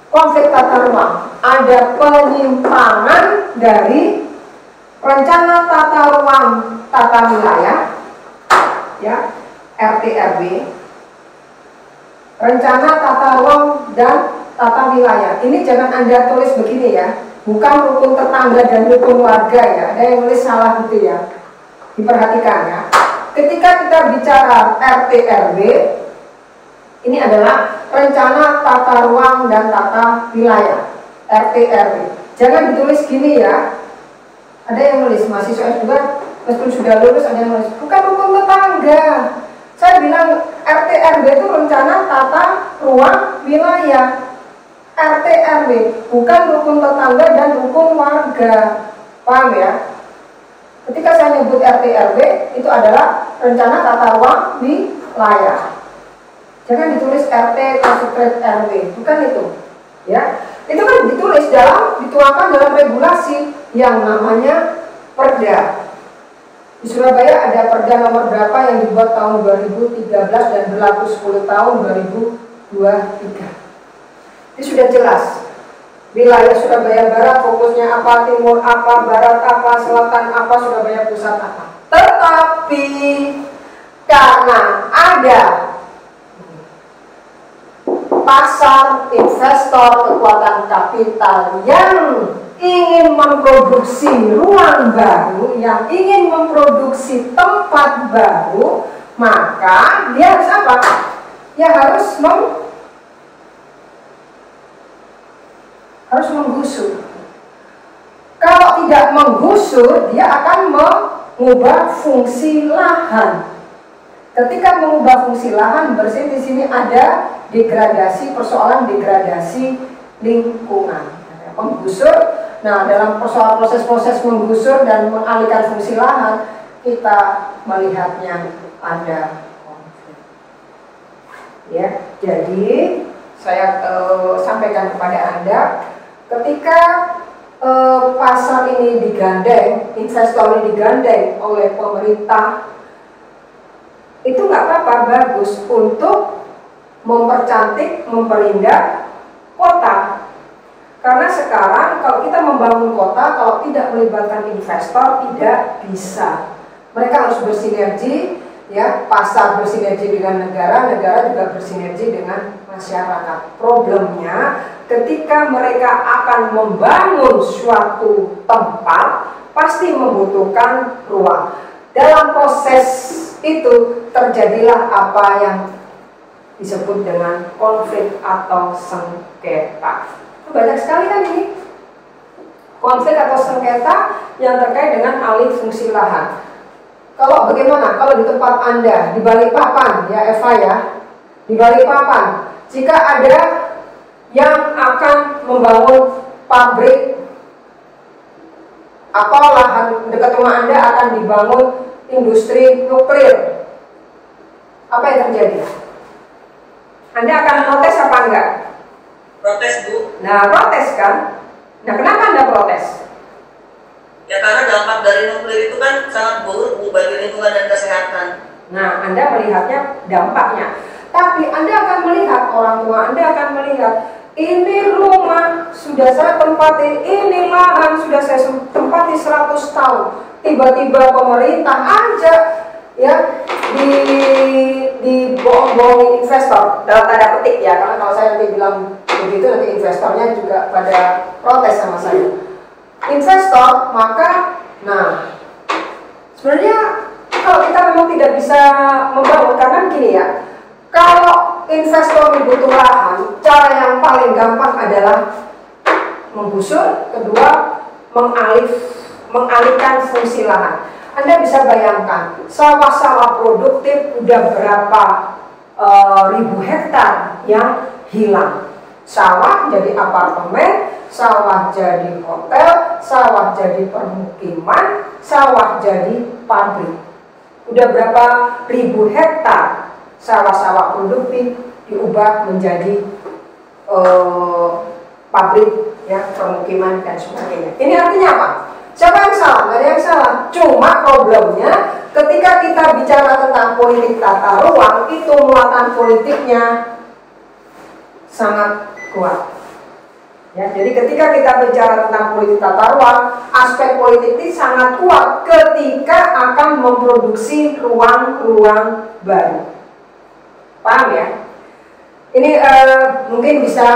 konflik tata ruang, ada penyimpangan dari rencana tata ruang tata wilayah, ya, RT/RW, rencana tata ruang dan tata wilayah. Ini jangan Anda tulis begini ya, bukan rukun tetangga dan rukun warga ya. Ada yang nulis salah gitu ya. Diperhatikan ya. Ketika kita bicara RT/RW, ini adalah rencana tata ruang dan tata wilayah, RT/RW. Jangan ditulis gini ya. Ada yang nulis mahasiswa juga meskipun sudah lulus, ada yang nulis bukan rukun tetangga. Saya bilang RT/RW itu rencana tata ruang wilayah. RT/RW bukan rukun tetangga dan rukun warga. Paham ya? Ketika saya nyebut RT/RW itu adalah rencana tata ruang wilayah. Jangan ditulis RT konsekret RW, bukan itu. Ya, itu kan ditulis dituangkan dalam regulasi yang namanya Perda. Di Surabaya ada Perda nomor berapa yang dibuat tahun 2013 dan berlaku 10 tahun 2023. Ini sudah jelas. Wilayah Surabaya Barat fokusnya apa, timur apa, barat apa, selatan apa, Surabaya Pusat apa. Tetapi karena ada pasar investor kekuatan kapital yang ingin memproduksi ruang baru, yang ingin memproduksi tempat baru, maka dia harus apa? Ya harus menggusur. Kalau tidak menggusur, dia akan mengubah fungsi lahan. Ketika mengubah fungsi lahan, berarti di sini ada degradasi, persoalan degradasi lingkungan. Menggusur, nah dalam proses-proses menggusur dan mengalihkan fungsi lahan, kita melihatnya ada konflik. Ya, jadi saya sampaikan kepada Anda, ketika pasar ini digandeng, investor ini digandeng oleh pemerintah, itu nggak apa-apa, bagus untuk mempercantik, memperindah kota. Karena sekarang kalau kita membangun kota, kalau tidak melibatkan investor tidak bisa. Mereka harus bersinergi, ya, pasar bersinergi dengan negara, negara juga bersinergi dengan masyarakat. Problemnya ketika mereka akan membangun suatu tempat, pasti membutuhkan ruang. Dalam proses itu terjadilah apa yang disebut dengan konflik atau sengketa. Banyak sekali kan ini konflik atau sengketa yang terkait dengan alih fungsi lahan. Kalau bagaimana? Kalau di tempat Anda di Balikpapan, ya Eva ya, di Balikpapan, jika ada yang akan membangun pabrik atau lahan dekat rumah Anda akan dibangun industri nuklir, apa yang terjadi? Anda akan protes apa enggak? Protes, Bu. Nah, protes kan? Nah, kenapa Anda protes? Ya karena dampak dari nuklir itu kan sangat buruk, Bu, bagi lingkungan dan kesehatan. Nah, Anda melihatnya dampaknya. Tapi Anda akan melihat, orang tua Anda akan melihat, ini rumah sudah saya tempati, ini lahan sudah saya tempati 100 tahun. Tiba-tiba pemerintah aja ya dibohong-bohongin investor dalam tanda petik ya, karena kalau saya nanti bilang begitu nanti investornya juga pada protes sama saya. Investor, maka nah sebenarnya kalau kita memang tidak bisa membangun, karena gini ya, kalau investor butuh lahan, cara yang paling gampang adalah menggusur, kedua mengalihkan fungsi lahan. Anda bisa bayangkan sawah-sawah produktif udah berapa ribu hektar yang hilang. Sawah jadi apartemen, sawah jadi hotel, sawah jadi permukiman, sawah jadi pabrik. Udah berapa ribu hektar sawah-sawah produktif diubah menjadi pabrik, ya, permukiman dan sebagainya. Ini artinya apa? Siapa yang salah? Nggak ada yang salah. Cuma problemnya ketika kita bicara tentang politik tata ruang, itu muatan politiknya sangat kuat. Ya, jadi ketika kita bicara tentang politik tata ruang, aspek politik ini sangat kuat ketika akan memproduksi ruang-ruang baru. Paham ya? Ini mungkin bisa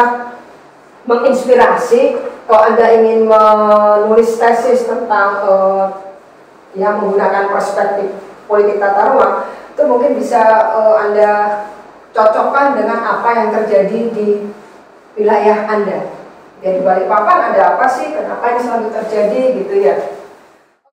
menginspirasi kalau Anda ingin menulis tesis tentang yang menggunakan perspektif politik tata ruang, itu mungkin bisa Anda cocokkan dengan apa yang terjadi di wilayah Anda. Ya di Balikpapan ada apa sih? Kenapa ini selalu terjadi gitu ya?